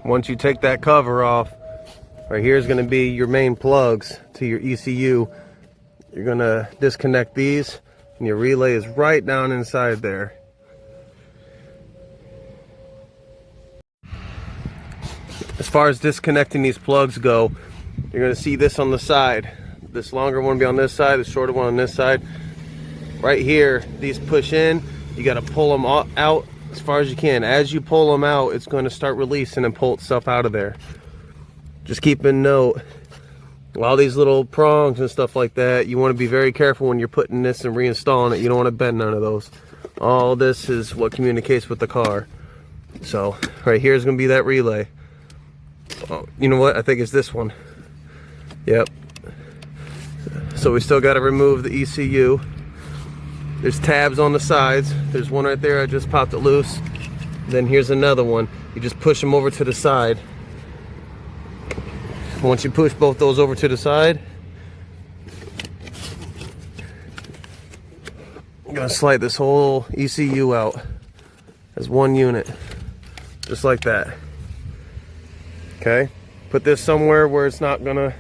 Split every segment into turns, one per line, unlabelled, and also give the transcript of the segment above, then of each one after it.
once you take that cover off, right here is going to be your main plugs to your ECU. You're going to disconnect these, and your relay is right down inside there. As far as disconnecting these plugs go, you're going to see this on the side. This longer one will be on this side, the shorter one on this side. Right here, these push in. You got to pull them out as far as you can. As you pull them out, it's going to start releasing and pull itself out of there. Just keep in note, all these little prongs and stuff like that, you want to be very careful when you're putting this and reinstalling it. You don't want to bend none of those. All this is what communicates with the car. So right here is going to be that relay. Oh, you know what? I think it's this one. Yep. So we still got to remove the ECU. There's tabs on the sides. There's one right there. I just popped it loose. Then here's another one. You just push them over to the side. Once you push both those over to the side, I'm gonna slide this whole ECU out as one unit, just like that. Okay, put this somewhere where it's not gonna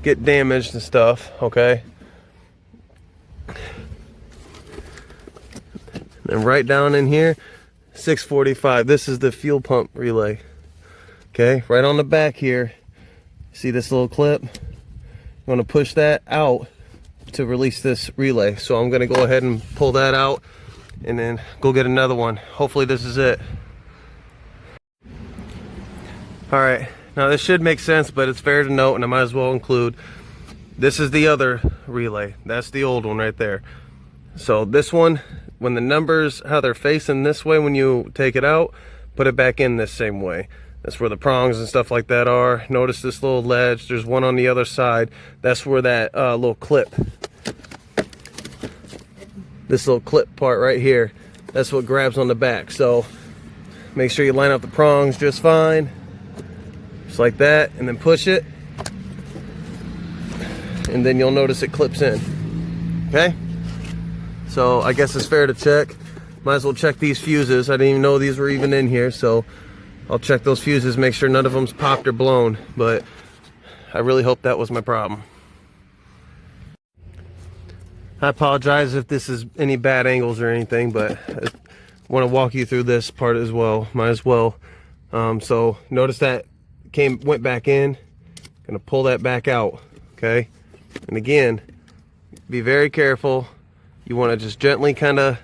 get damaged and stuff. Okay, and right down in here, 645. This is the fuel pump relay. Okay, right on the back here. See this little clip? I'm going to push that out to release this relay. So I'm going to go ahead and pull that out and then go get another one. Hopefully this is it. Alright, now this should make sense, but it's fair to note, and I might as well include, this is the other relay. That's the old one right there. So this one, when the numbers, how they're facing this way when you take it out, put it back in this same way. That's where the prongs and stuff like that are. Notice this little ledge. There's one on the other side. That's where that little clip, this little clip part right here, that's what grabs on the back. So make sure you line up the prongs just fine, just like that, and then push it, and then you'll notice it clips in. Okay, so I guess it's fair to check. Might as well check these fuses. I didn't even know these were even in here, so I'll check those fuses, make sure none of them's popped or blown, but I really hope that was my problem. I apologize if this is any bad angles or anything, but I want to walk you through this part as well. Might as well. So notice that went back in. Gonna pull that back out. Okay, and again, be very careful. You want to just gently kind of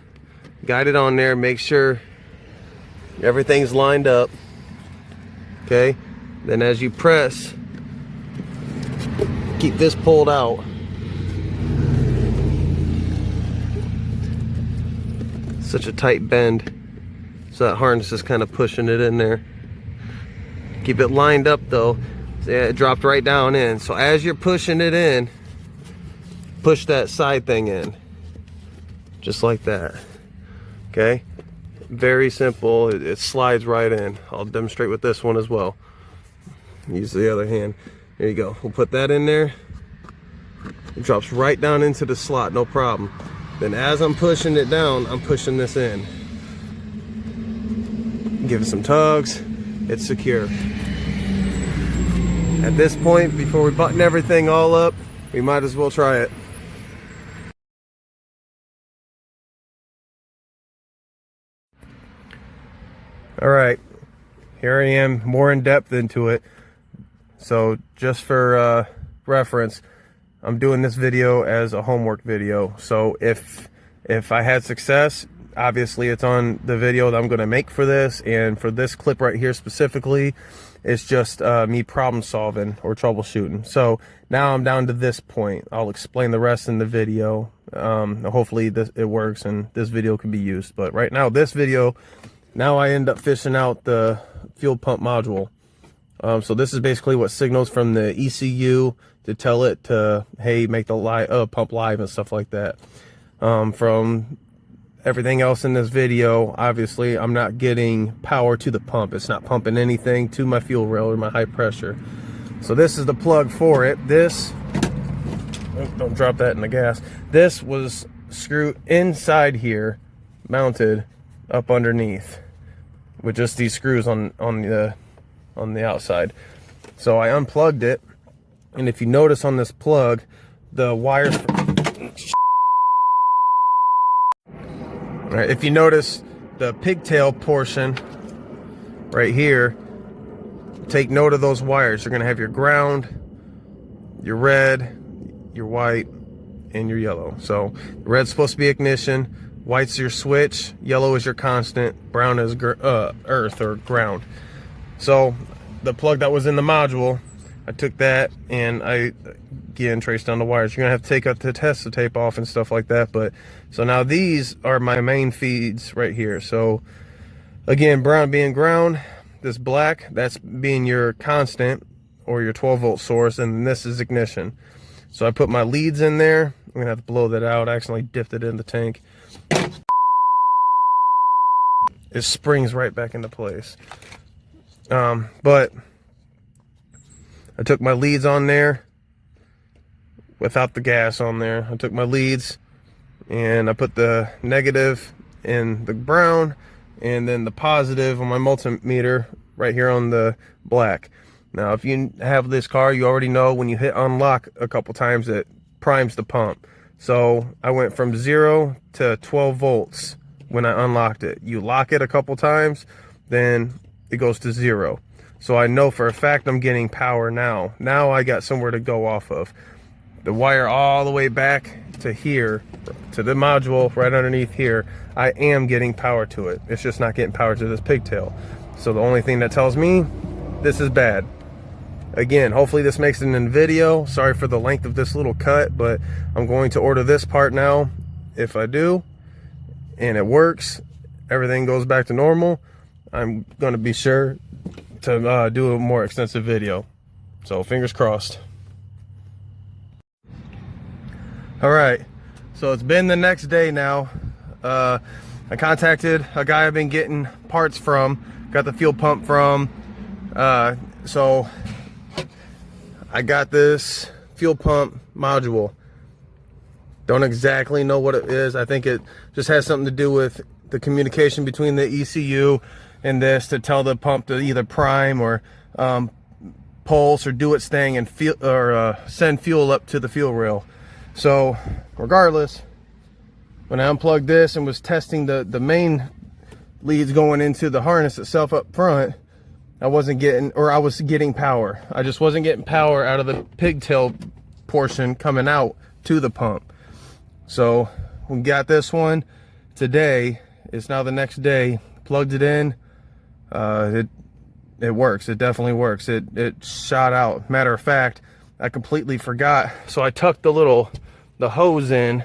guide it on there. Make sure everything's lined up. Okay, then as you press, keep this pulled out. Such a tight bend, so that harness is kind of pushing it in there. Keep it lined up though. See, it dropped right down in. So as you're pushing it in, push that side thing in, just like that. Okay. Very simple. It slides right in. I'll demonstrate with this one as well. Use the other hand. There you go. We'll put that in there. It drops right down into the slot, no problem. Then as I'm pushing it down, I'm pushing this in. Give it some tugs. It's secure. At this point, before we button everything all up, we might as well try it. All right, here I am, more in depth into it. So just for reference, I'm doing this video as a homework video. So if I had success, obviously it's on the video that I'm going to make for this, and for this clip right here specifically, it's just me problem solving or troubleshooting. So now I'm down to this point. I'll explain the rest in the video. Hopefully it works and this video can be used. But right now, this video, now I end up fishing out the fuel pump module. So this is basically what signals from the ECU to tell it to, hey, make the pump live and stuff like that. From everything else in this video, obviously I'm not getting power to the pump. It's not pumping anything to my fuel rail or my high pressure. So this is the plug for it. This, don't drop that in the gas. This was screwed inside here, mounted up underneath with just these screws on the on the outside. So I unplugged it, and if you notice on this plug, the wires, all right, if you notice the pigtail portion right here, take note of those wires. You're gonna have your ground, your red, your white, and your yellow. So red's supposed to be ignition, white's your switch, yellow is your constant, brown is earth or ground. So the plug that was in the module, I took that and I again traced down the wires. You're gonna have to take out the tester tape off and stuff like that. But so now these are my main feeds right here. So again, brown being ground, this black, that's being your constant or your 12-volt source, and this is ignition. So I put my leads in there. I'm gonna have to blow that out. I accidentally dipped it in the tank. It springs right back into place. But I took my leads on there without the gas on there. I took my leads and I put the negative in the brown and then the positive on my multimeter right here on the black. Now, if you have this car, you already know when you hit unlock a couple times, it primes the pump. So I went from 0 to 12 volts when I unlocked it. You lock it a couple times, then it goes to 0. So I know for a fact I'm getting power now. Now I got somewhere to go off of. The wire all the way back to here, to the module right underneath here, I am getting power to it. It's just not getting power to this pigtail. So the only thing that tells me this is bad. Again, hopefully this makes it in video. Sorry for the length of this little cut, but I'm going to order this part now. If I do, and it works, everything goes back to normal, I'm going to be sure to do a more extensive video. So fingers crossed. All right, so it's been the next day now. I contacted a guy I've been getting parts from, got the fuel pump from. So I got this fuel pump module. Don't exactly know what it is. I think it just has something to do with the communication between the ECU and this to tell the pump to either prime or pulse or do its thing and send fuel up to the fuel rail. So regardless, when I unplugged this and was testing the main leads going into the harness itself up front, I wasn't getting, or I was getting power. I just wasn't getting power out of the pigtail portion coming out to the pump. So we got this one today. It's now the next day. Plugged it in. It works. It definitely works. It shot out. Matter of fact, I completely forgot. So I tucked the hose in.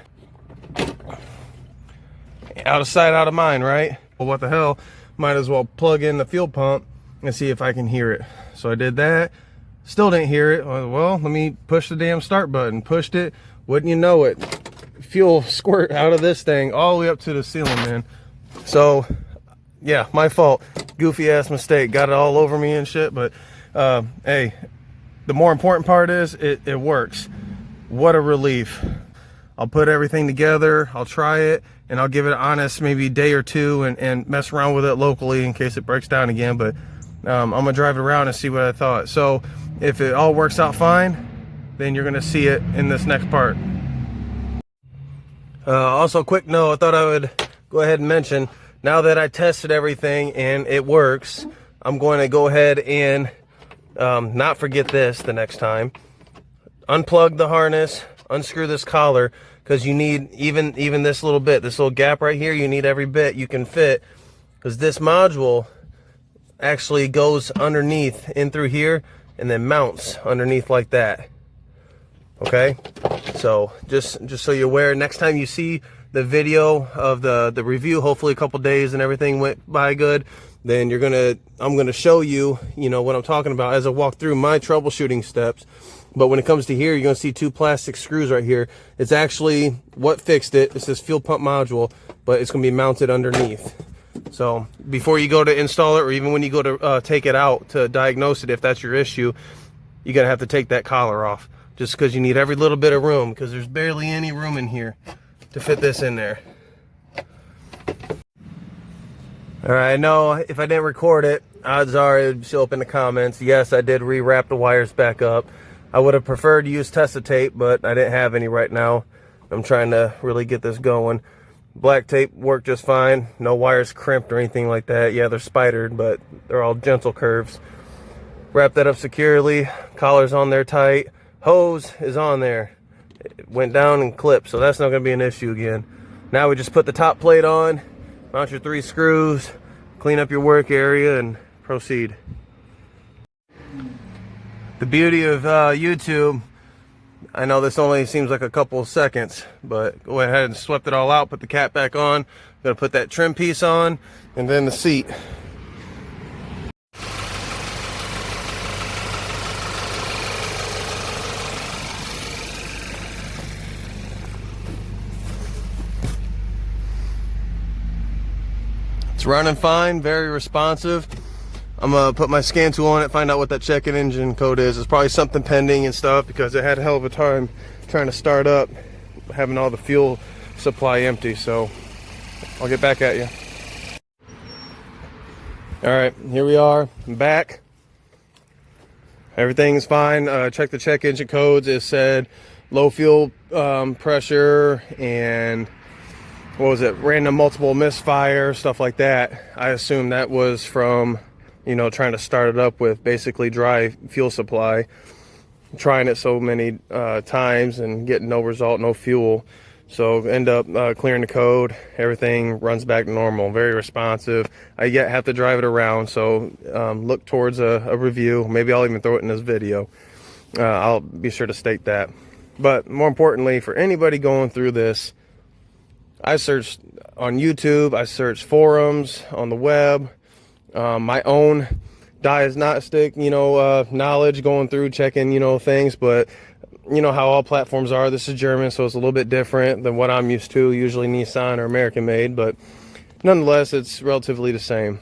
Out of sight, out of mind, right? Well, what the hell? Might as well plug in the fuel pump and see if I can hear it. So I did that. Still didn't hear it. Well, let me push the damn start button. Pushed it. Wouldn't you know it? Fuel squirt out of this thing all the way up to the ceiling, man. So yeah, my fault. Goofy ass mistake. Got it all over me and shit. But hey, the more important part is it works. What a relief. I'll put everything together. I'll try it, and I'll give it an honest maybe day or two and mess around with it locally in case it breaks down again. But I'm gonna drive it around and see what I thought. So if it all works out fine, then you're gonna see it in this next part. Also, quick note, I thought I would go ahead and mention, now that I tested everything and it works, I'm going to go ahead and not forget this the next time. Unplug the harness, unscrew this collar, because you need even this little bit, this little gap right here, you need every bit you can fit, because this module actually goes underneath in through here and then mounts underneath like that. Okay, so just so you're aware, next time you see the video of the review, hopefully a couple days and everything went by good, then I'm gonna show you, what I'm talking about as I walk through my troubleshooting steps. But when it comes to here, you're gonna see 2 plastic screws right here. It's actually what fixed it. It's this fuel pump module, but it's gonna be mounted underneath. So before you go to install it, or even when you go to take it out to diagnose it, if that's your issue, you're gonna have to take that collar off, just because you need every little bit of room, because there's barely any room in here to fit this in there. All right, I know if I didn't record it, odds are it would show up in the comments. Yes, I did rewrap the wires back up. I would have preferred to use Tessa tape, but I didn't have any right now. I'm trying to really get this going. Black tape worked just fine. No wires crimped or anything like that. Yeah, they're spidered, but they're all gentle curves. Wrap that up securely. Collar's on there tight. Hose is on there. It went down and clipped, so that's not going to be an issue again. Now we just put the top plate on, mount your 3 screws, clean up your work area, and proceed. The beauty of YouTube, I know this only seems like a couple of seconds, but go ahead and swept it all out, put the cap back on, gonna put that trim piece on, and then the seat. It's running fine, very responsive. I'm gonna put my scan tool on it, find out what that check-in engine code is. It's probably something pending and stuff because it had a hell of a time trying to start up, having all the fuel supply empty. So I'll get back at you. All right, here we are. I'm back. Everything's fine. Check the check engine codes. It said low fuel pressure and what was it? Random multiple misfire, stuff like that. I assume that was from, you know, trying to start it up with basically dry fuel supply. Trying it so many times and getting no result, no fuel. So end up clearing the code. Everything runs back to normal. Very responsive. I yet have to drive it around, so look towards a review. Maybe I'll even throw it in this video. I'll be sure to state that. But more importantly, for anybody going through this, I searched on YouTube, I searched forums on the web, my own diagnostic, knowledge, going through, checking, things, but you know how all platforms are. This is German, so it's a little bit different than what I'm used to, usually Nissan or American made, but nonetheless, it's relatively the same.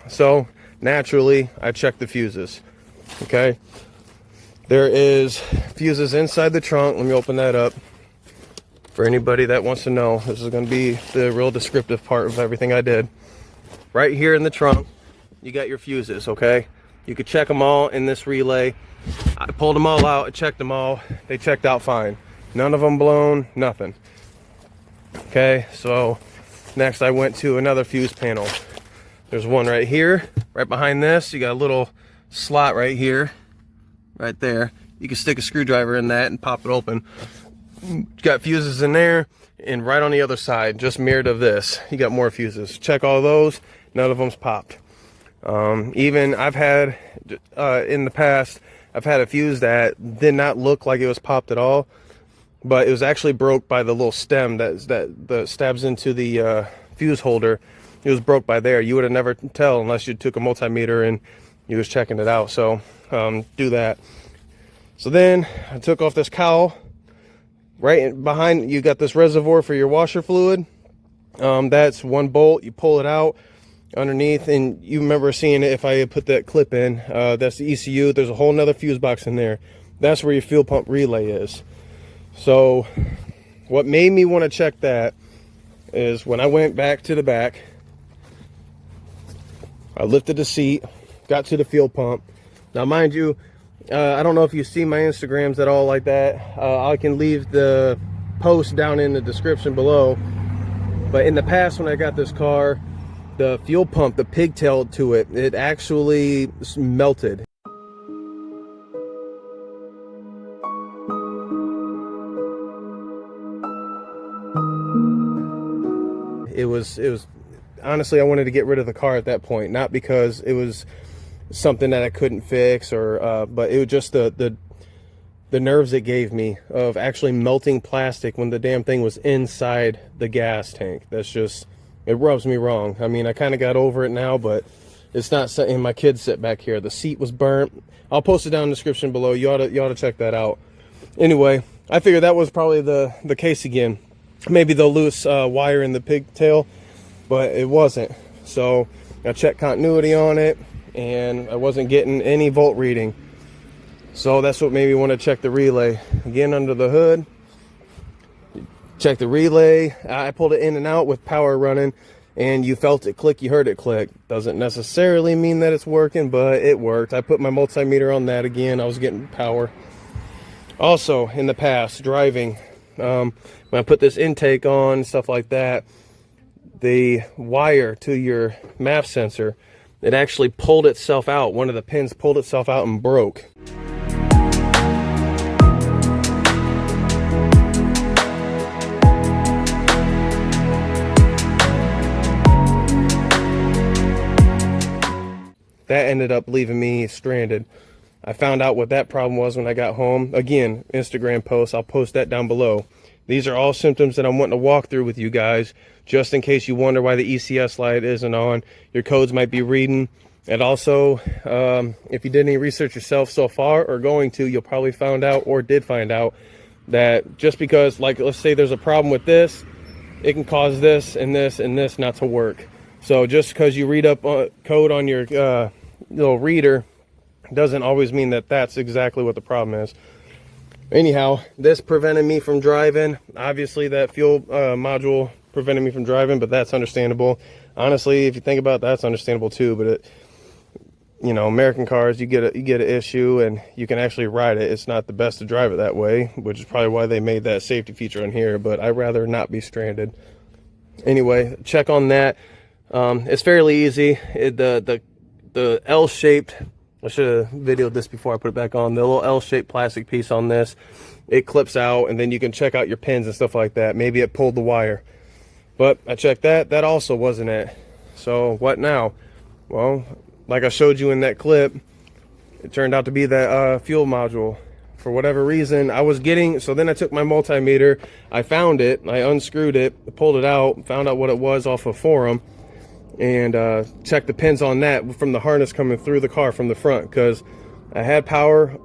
So naturally, I checked the fuses, okay? There is fuses inside the trunk. Let me open that up. For anybody that wants to know, this is going to be the real descriptive part of everything I did. Right here in the trunk, you got your fuses, okay? You could check them all in this relay. I pulled them all out, I checked them all. They checked out fine. None of them blown, nothing. Okay, so next I went to another fuse panel. There's one right here, right behind this. You got a little slot right here, right there. You can stick a screwdriver in that and pop it open. Got fuses in there, and right on the other side, just mirrored of this, you got more fuses. Check all those, none of them's popped. Even I've had in the past, I've had a fuse that did not look like it was popped at all, but it was actually broke by the little stem that stabs into the fuse holder. It was broke by there. You would have never tell unless you took a multimeter and you was checking it out. So do that. So then I took off this cowl. Right behind you got this reservoir for your washer fluid. That's one bolt. You pull it out underneath, and you remember seeing it if I put that clip in. That's the ECU. There's a whole nother fuse box in there. That's where your fuel pump relay is. So what made me want to check that is when I went back to the back, I lifted the seat, got to the fuel pump. Now mind you, I don't know if you see my Instagrams at all like that. I can leave the post down in the description below. But in the past, when I got this car, the fuel pump, the pigtail to it, it actually melted. It was honestly, I wanted to get rid of the car at that point, not because it was something that I couldn't fix or but it was just the nerves it gave me of actually melting plastic when the damn thing was inside the gas tank. That's just, it rubs me wrong. I mean, I kind of got over it now, but it's not setting. My kids sit back here. The seat was burnt. I'll post it down in the description below. You ought to check that out. Anyway, I figured that was probably the case again. Maybe the loose wire in the pigtail, but it wasn't. So I checked continuity on it, and I wasn't getting any volt reading. So that's what made me want to check the relay. Again, under the hood, check the relay. I pulled it in and out with power running, and you felt it click, you heard it click. Doesn't necessarily mean that it's working, but it worked. I put my multimeter on that again. I was getting power. Also, in the past, driving, when I put this intake on, stuff like that, the wire to your MAF sensor, it actually pulled itself out. One of the pins pulled itself out and broke. That ended up leaving me stranded. I found out what that problem was when I got home. Again, Instagram post, I'll post that down below. These are all symptoms that I'm wanting to walk through with you guys, just in case you wonder why the ECS light isn't on. Your codes might be reading. And also, if you did any research yourself so far or going to, you'll probably found out or did find out that just because, like, let's say there's a problem with this, it can cause this and this and this not to work. So just because you read up code on your little reader doesn't always mean that that's exactly what the problem is. Anyhow, this prevented me from driving. Obviously, that fuel module prevented me from driving, but that's understandable. Honestly, if you think about it, that's understandable too. But you know, American cars, you get an issue and you can actually ride it. It's not the best to drive it that way, which is probably why they made that safety feature on here. But I'd rather not be stranded. Anyway, check on that. It's fairly easy. The L-shaped, I should have videoed this before I put it back on, the little L-shaped plastic piece on this, it clips out, and then you can check out your pins and stuff like that. Maybe it pulled the wire. But I checked that also wasn't it. So what now? Well, like I showed you in that clip, it turned out to be that fuel module. For whatever reason, I was getting, so then I took my multimeter, I found it, I unscrewed it, pulled it out, found out what it was off a forum, and check the pins on that from the harness coming through the car from the front, because I had power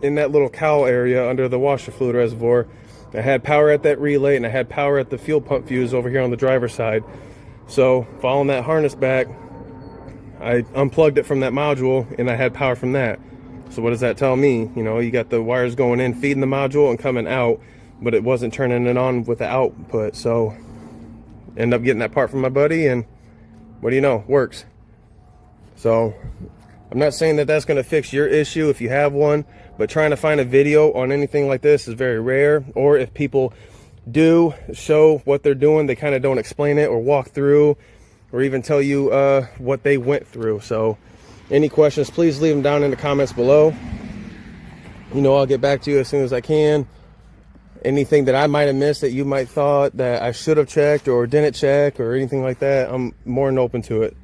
in that little cowl area under the washer fluid reservoir. I had power at that relay, and I had power at the fuel pump fuse over here on the driver's side. So following that harness back, I unplugged it from that module and I had power from that. So what does that tell me? You know, you got the wires going in, feeding the module and coming out, but it wasn't turning it on with the output. So end up getting that part from my buddy, and what do you know, works. So I'm not saying that that's going to fix your issue if you have one, but trying to find a video on anything like this is very rare. Or if people do show what they're doing, they kind of don't explain it or walk through or even tell you what they went through. So any questions, please leave them down in the comments below. You know, I'll get back to you as soon as I can. Anything that I might have missed that you might thought that I should have checked or didn't check or anything like that, I'm more than open to it.